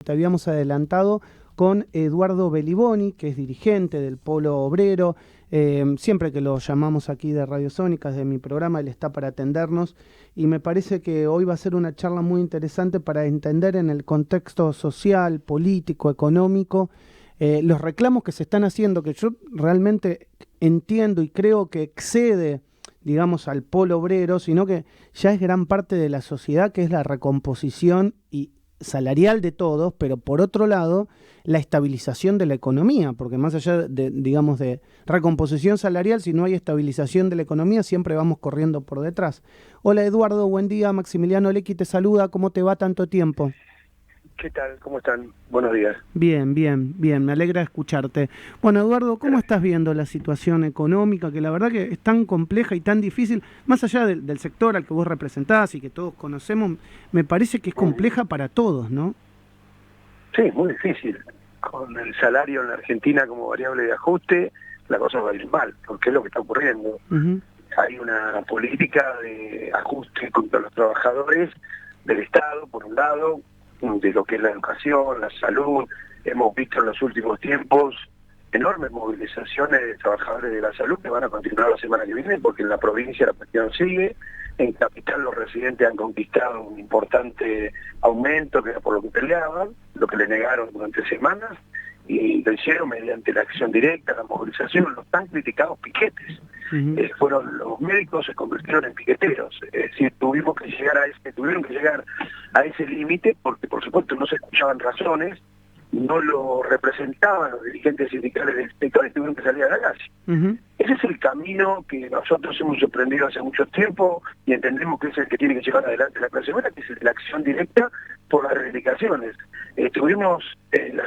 te habíamos adelantado con Eduardo Beliboni, que es dirigente del Polo Obrero. Siempre que lo llamamos aquí de Radio Sónica, de mi programa, él está para atendernos y me parece que hoy va a ser una charla muy interesante para entender en el contexto social, político, económico, los reclamos que se están haciendo, que yo realmente entiendo y creo que excede, digamos, al polo obrero, sino que ya es gran parte de la sociedad, que es la recomposición y salarial de todos, pero por otro lado, la estabilización de la economía, porque más allá de, digamos, de recomposición salarial, si no hay estabilización de la economía, siempre vamos corriendo por detrás. Hola Eduardo, buen día, Maximiliano Lecky te saluda, ¿cómo te va tanto tiempo? ¿Qué tal? ¿Cómo están? Buenos días. Bien, me alegra escucharte. Bueno, Eduardo, ¿cómo estás viendo la situación económica, que la verdad que es tan compleja y tan difícil, más allá del sector al que vos representás y que todos conocemos, me parece que es compleja para todos, ¿no? Sí, muy difícil. Con el salario en la Argentina como variable de ajuste, la cosa va a ir mal, porque es lo que está ocurriendo. Hay una política de ajuste contra los trabajadores del Estado, por un lado, de lo que es la educación, la salud. Hemos visto en los últimos tiempos enormes movilizaciones de trabajadores de la salud que van a continuar la semana que viene, porque en la provincia la cuestión sigue. En Capital los residentes han conquistado un importante aumento, que era por lo que peleaban, lo que le negaron durante semanas, y lo hicieron mediante la acción directa, la movilización, los tan criticados piquetes. Fueron los médicos, se convirtieron en piqueteros, es decir, tuvieron que llegar a ese límite porque por supuesto no se escuchaban razones, no lo representaban los dirigentes sindicales del sector y tuvieron que salir a la calle. Ese es el camino que nosotros hemos emprendido hace mucho tiempo y entendemos que es el que tiene que llevar adelante la clase obrera, que es la acción directa por las reivindicaciones. Tuvimos esta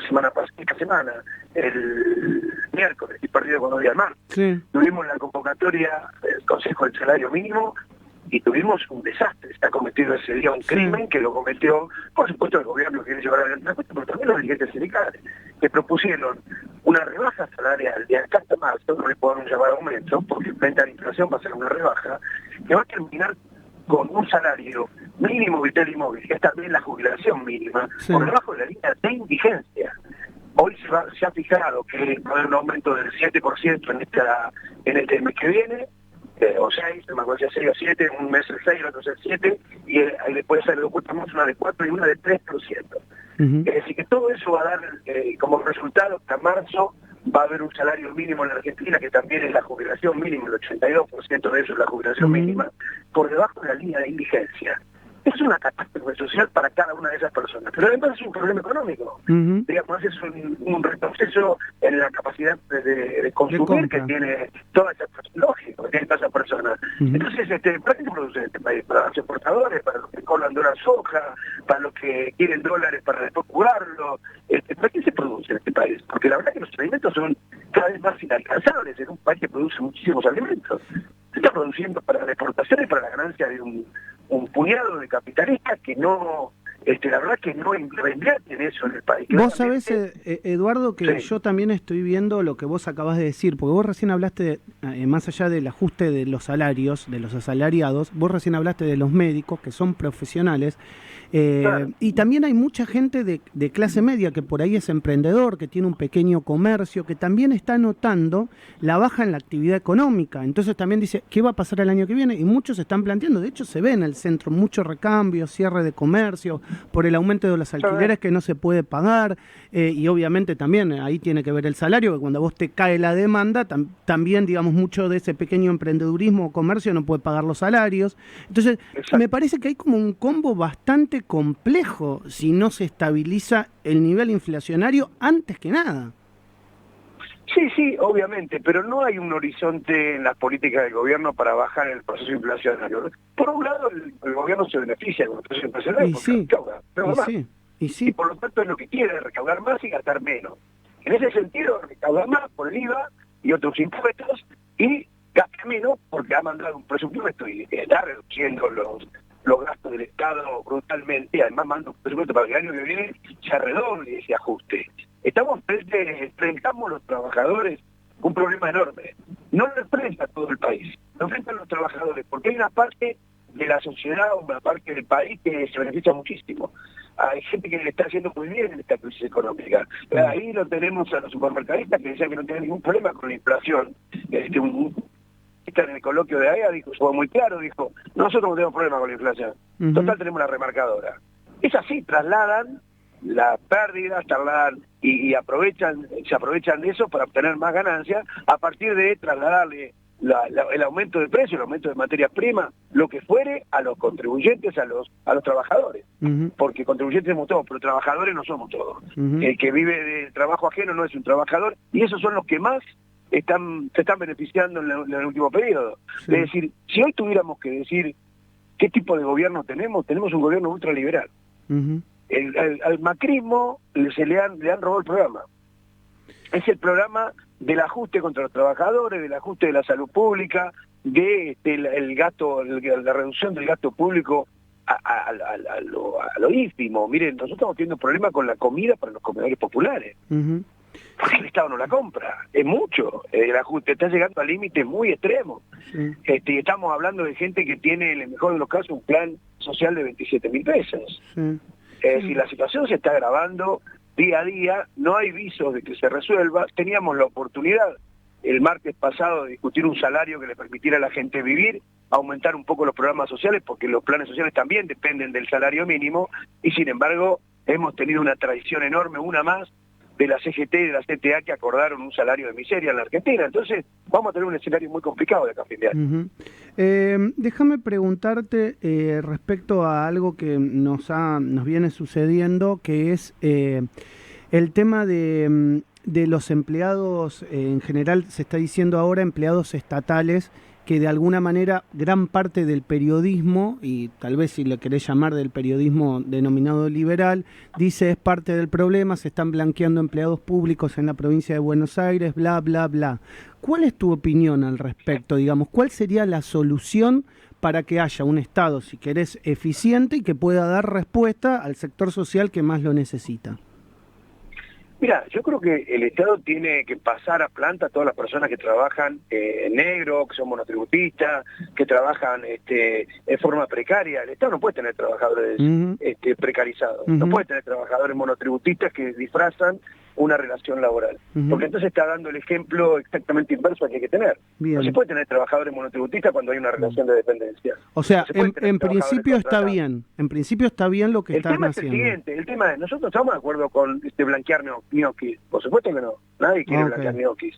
semana, el miércoles, y partido con los días más, tuvimos la convocatoria del Consejo del Salario Mínimo y tuvimos un desastre. Se ha cometido ese día un crimen que lo cometió, por supuesto, el gobierno que quiere llevar adelante la cuestión, pero también los dirigentes sindicales, que propusieron una rebaja salarial de acá hasta marzo, no le podemos llamar aumento, porque frente a la inflación va a ser una rebaja, que va a terminar con un salario mínimo vital y móvil, que es también la jubilación mínima, por debajo de la línea de indigencia. Hoy se ha fijado que va a haber un aumento del 7% en este mes que viene, o 6, me acuerdo, 6 o 7, un mes el 6, el otro es el 7, y después se le ocultamos una de 4 y una de 3%. Es decir, que todo eso va a dar como resultado hasta marzo va a haber un salario mínimo en la Argentina, que también es la jubilación mínima, el 82% de eso es la jubilación mínima, por debajo de la línea de indigencia. Es una catástrofe social para cada una de esas personas, pero además es un problema económico. Digamos, es un retroceso en la capacidad de consumir que tiene toda esa lógica que tiene todas esas personas. Entonces, ¿para qué se produce este país? Para los exportadores, para los que cobran dólar soja, para los que quieren dólares para después jugarlo. ¿Para qué se produce en este país? Porque la verdad que los alimentos son cada vez más inalcanzables en un país que produce muchísimos alimentos. Se está produciendo para la exportación y para la ganancia de un puñado de capitalistas que no, la verdad que no reinvierten eso en el país. Vos sabés, Eduardo, que yo también estoy viendo lo que vos acabás de decir, porque vos recién hablaste, más allá del ajuste de los salarios, de los asalariados, vos recién hablaste de los médicos, que son profesionales, y también hay mucha gente de clase media que por ahí es emprendedor, que tiene un pequeño comercio, que también está notando la baja en la actividad económica. Entonces también dice, ¿qué va a pasar el año que viene? Y muchos se están planteando, de hecho se ve en el centro mucho recambio, cierre de comercio, por el aumento de los alquileres que no se puede pagar, y obviamente también ahí tiene que ver el salario, que cuando a vos te cae la demanda, también, digamos, mucho de ese pequeño emprendedurismo o comercio no puede pagar los salarios. Entonces, me parece que hay como un combo bastante complejo si no se estabiliza el nivel inflacionario antes que nada. Sí, obviamente, pero no hay un horizonte en las políticas del gobierno para bajar el proceso inflacionario. Por un lado, el gobierno se beneficia con el proceso inflacionario porque y por lo tanto es lo que quiere, recaudar más y gastar menos. En ese sentido, recauda más por el IVA y otros impuestos y gasta menos porque ha mandado un presupuesto y está reduciendo los gastos del Estado brutalmente, y además manda un presupuesto para que el año que viene se arredoble ese ajuste. Enfrentamos los trabajadores un problema enorme. No lo enfrenta todo el país, lo enfrentan los trabajadores, porque hay una parte de la sociedad, una parte del país que se beneficia muchísimo. hay gente que le está haciendo muy bien en esta crisis económica. Ahí lo tenemos a los supermercadistas que decían que no tienen ningún problema con la inflación. En el coloquio de AEA dijo, fue muy claro, dijo, nosotros no tenemos problema con la inflación. Total, tenemos la remarcadora. Es así, trasladan las pérdidas, y se aprovechan de eso para obtener más ganancias a partir de trasladarle el aumento de precio, el aumento de materias primas, lo que fuere a los contribuyentes, a los trabajadores. Porque contribuyentes somos todos, pero trabajadores no somos todos. El que vive del trabajo ajeno no es un trabajador, y esos son los que más se están beneficiando en el último periodo. Es decir, si hoy tuviéramos que decir qué tipo de gobierno tenemos un gobierno ultraliberal. Al macrismo le han robado el programa. Es el programa del ajuste contra los trabajadores, del ajuste de la salud pública, el gasto, la reducción del gasto público a lo ínfimo. Miren, nosotros estamos teniendo problemas con la comida para los comedores populares. Porque el Estado no la compra, es mucho, el ajuste está llegando a límites muy extremos. Y estamos hablando de gente que tiene, en el mejor de los casos, un plan social de 27.000 pesos. Es decir, la situación se está agravando día a día, no hay visos de que se resuelva. Teníamos la oportunidad el martes pasado de discutir un salario que le permitiera a la gente vivir, aumentar un poco los programas sociales, porque los planes sociales también dependen del salario mínimo, y sin embargo hemos tenido una traición enorme, una más, de la CGT y de la CTA, que acordaron un salario de miseria en la Argentina. Entonces vamos a tener un escenario muy complicado de acá a fin de año. Déjame preguntarte respecto a algo que nos viene sucediendo, que es el tema de los empleados, en general se está diciendo ahora empleados estatales, que de alguna manera gran parte del periodismo, y tal vez si le querés llamar del periodismo denominado liberal, dice es parte del problema, se están blanqueando empleados públicos en la provincia de Buenos Aires, bla, bla, bla. ¿Cuál es tu opinión al respecto? Digamos, ¿cuál sería la solución para que haya un Estado, si querés, eficiente y que pueda dar respuesta al sector social que más lo necesita? Mira, yo creo que el Estado tiene que pasar a planta a todas las personas que trabajan en negro, que son monotributistas, que trabajan en forma precaria. El Estado no puede tener trabajadores precarizados, no puede tener trabajadores monotributistas que disfrazan una relación laboral. Porque entonces está dando el ejemplo exactamente inverso al que hay que tener. No se puede tener trabajadores monotributistas cuando hay una relación de dependencia. O sea, en principio está bien. En principio está bien lo que están haciendo. El tema es el siguiente. El tema es, nosotros estamos de acuerdo con blanquear ñoquis. Por supuesto que no. Nadie quiere blanquear ñoquis.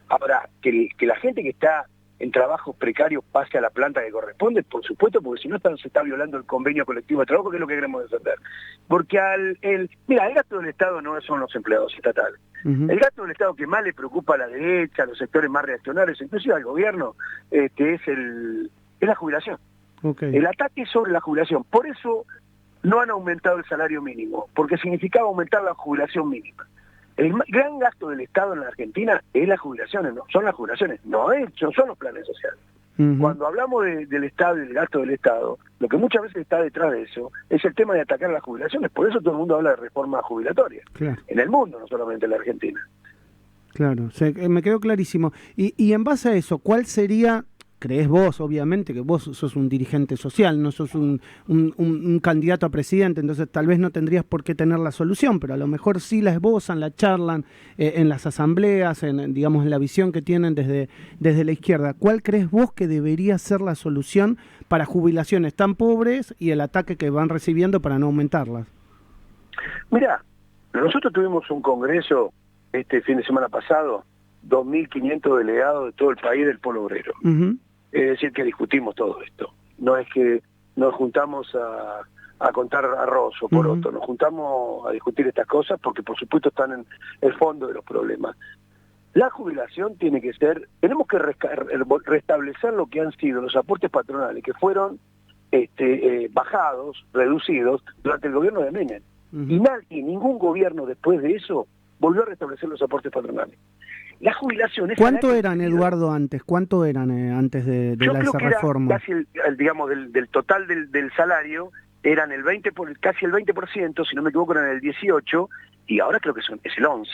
Ahora, que la gente que está en trabajos precarios pase a la planta que corresponde, por supuesto, porque si no se está violando el convenio colectivo de trabajo, que es lo que queremos defender. Porque mira, el gasto del Estado no son los empleados estatales. El gasto del Estado que más le preocupa a la derecha, a los sectores más reaccionarios, inclusive al gobierno, es la jubilación. El ataque es sobre la jubilación. Por eso no han aumentado el salario mínimo, porque significaba aumentar la jubilación mínima. El gran gasto del Estado en la Argentina es las jubilaciones, no son las jubilaciones, no son los planes sociales. Cuando hablamos del Estado y del gasto del Estado, lo que muchas veces está detrás de eso es el tema de atacar las jubilaciones. Por eso todo el mundo habla de reforma jubilatoria. En el mundo, no solamente en la Argentina. Claro, me quedó clarísimo. Y en base a eso, ¿cuál sería... Crees vos, obviamente, que vos sos un dirigente social, no sos un candidato a presidente, entonces tal vez no tendrías por qué tener la solución, pero a lo mejor sí la esbozan, la charlan en las asambleas, digamos, en la visión que tienen desde la izquierda. ¿Cuál crees vos que debería ser la solución para jubilaciones tan pobres y el ataque que van recibiendo para no aumentarlas? Mira, nosotros tuvimos un congreso este fin de semana pasado, 2.500 delegados de todo el país del Polo Obrero. Es decir, que discutimos todo esto. No es que nos juntamos a contar arroz o poroto, nos juntamos a discutir estas cosas porque por supuesto están en el fondo de los problemas. La jubilación tiene que ser, tenemos que restablecer lo que han sido los aportes patronales que fueron bajados, reducidos durante el gobierno de Menem. Y ningún gobierno después de eso volvió a restablecer los aportes patronales. La jubilación es... ¿Cuánto eran, Eduardo, antes? ¿Cuánto eran antes de esa reforma? Casi digamos, del total del salario, eran casi el 20%, si no me equivoco eran el 18%, y ahora creo que es el 11%.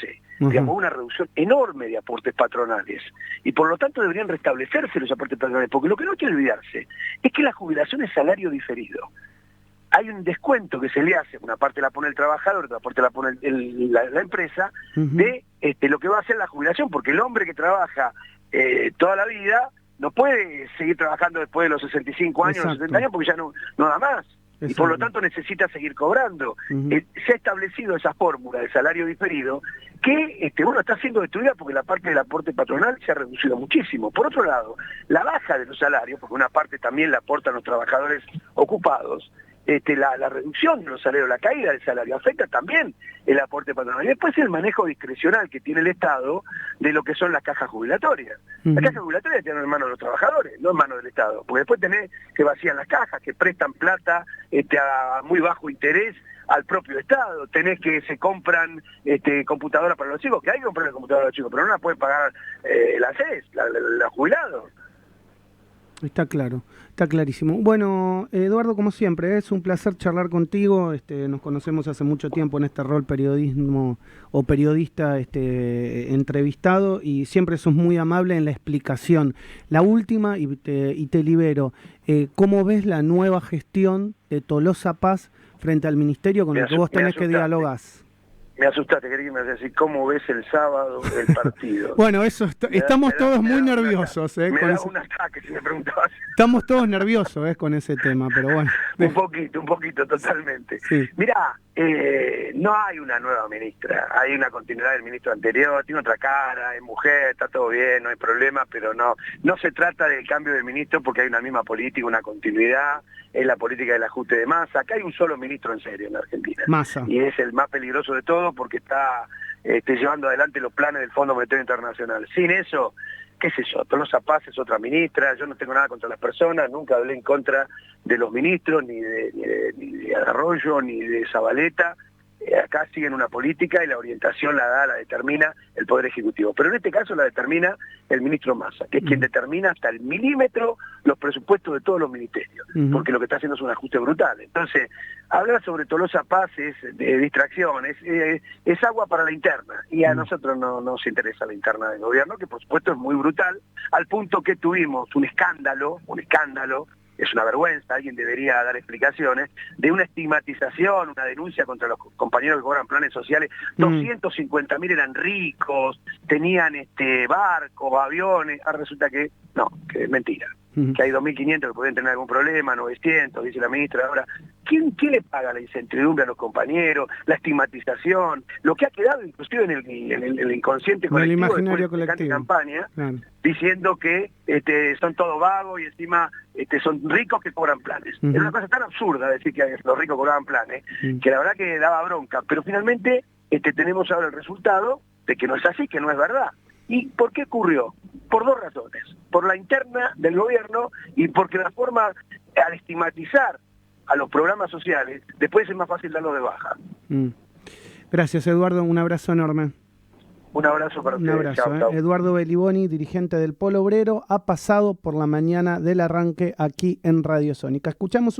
Digamos, una reducción enorme de aportes patronales. Y por lo tanto deberían restablecerse los aportes patronales, porque lo que no hay que olvidarse es que la jubilación es salario diferido. hay un descuento que se le hace, una parte la pone el trabajador, otra parte la pone la empresa, de lo que va a ser la jubilación, porque el hombre que trabaja toda la vida no puede seguir trabajando después de los 65 años, los 70 años, porque ya no da más. Y por lo tanto necesita seguir cobrando. Se ha establecido esa fórmula de salario diferido que está siendo destruida porque la parte del aporte patronal se ha reducido muchísimo. Por otro lado, la baja de los salarios, porque una parte también la aportan los trabajadores ocupados, la reducción de los salarios, la caída del salario, afecta también el aporte patronal. Y después el manejo discrecional que tiene el Estado de lo que son las cajas jubilatorias. Las cajas jubilatorias tienen en manos de los trabajadores, no en manos del Estado. Porque después tenés que vacían las cajas, que prestan plata a muy bajo interés al propio Estado. Tenés que se compran computadoras para los chicos, que hay que comprar la computadora para los chicos, pero no la pueden pagar la ANSES, los jubilados. Está claro, está clarísimo. Bueno, Eduardo, como siempre, es un placer charlar contigo. Nos conocemos hace mucho tiempo en este rol periodismo o periodista entrevistado, y siempre sos muy amable en la explicación. La última, y te libero, ¿cómo ves la nueva gestión de Tolosa Paz frente al ministerio con el que vos tenés que dialogar? Me asustaste, quería que me decir cómo ves el sábado el partido. Bueno, eso estamos todos muy nerviosos. Me da un ataque si me preguntabas. Estamos todos nerviosos con ese tema, pero bueno. Un poquito, totalmente. Sí. Mirá, no hay una nueva ministra, hay una continuidad del ministro anterior, tiene otra cara, es mujer, está todo bien, no hay problema, pero no se trata del cambio de ministro porque hay una misma política, una continuidad, es la política del ajuste de Massa. Acá hay un solo ministro en serio en la Argentina. Massa. Y es el más peligroso de todos porque está llevando adelante los planes del Fondo Monetario Internacional. Sin eso, qué sé yo, Tolosa Paz es otra ministra, yo no tengo nada contra las personas, nunca hablé en contra de los ministros, ni de Arroyo, ni de Zabaleta. Acá siguen una política y la orientación la determina el Poder Ejecutivo. Pero en este caso la determina el ministro Massa, que es quien determina hasta el milímetro los presupuestos de todos los ministerios, porque lo que está haciendo es un ajuste brutal. Entonces, hablar sobre Tolosa Paz es de distracción, es agua para la interna, y a nosotros no nos interesa la interna del gobierno, que por supuesto es muy brutal, al punto que tuvimos un escándalo, es una vergüenza, alguien debería dar explicaciones, de una estigmatización, una denuncia contra los compañeros que cobran planes sociales. 250.000 eran ricos, tenían barcos, aviones. Ahora resulta que es mentira. Que hay 2.500 que pueden tener algún problema, 900, dice la ministra. Ahora, ¿quién le paga la incertidumbre a los compañeros, la estigmatización, lo que ha quedado inclusive en el inconsciente colectivo, en el imaginario colectivo, campaña, diciendo que son todos vagos y encima son ricos que cobran planes? Es una cosa tan absurda decir que los ricos cobraban planes, que la verdad que daba bronca, pero finalmente tenemos ahora el resultado de que no es así, que no es verdad. ¿Y por qué ocurrió? Por dos razones. Por la interna del gobierno y porque la forma, al estigmatizar a los programas sociales, después es más fácil darlo de baja. Gracias, Eduardo. Un abrazo enorme. Un abrazo para ustedes. Un abrazo. Chau. Eduardo Beliboni, dirigente del Polo Obrero, ha pasado por la mañana del arranque aquí en Radio Sónica. Escuchamos un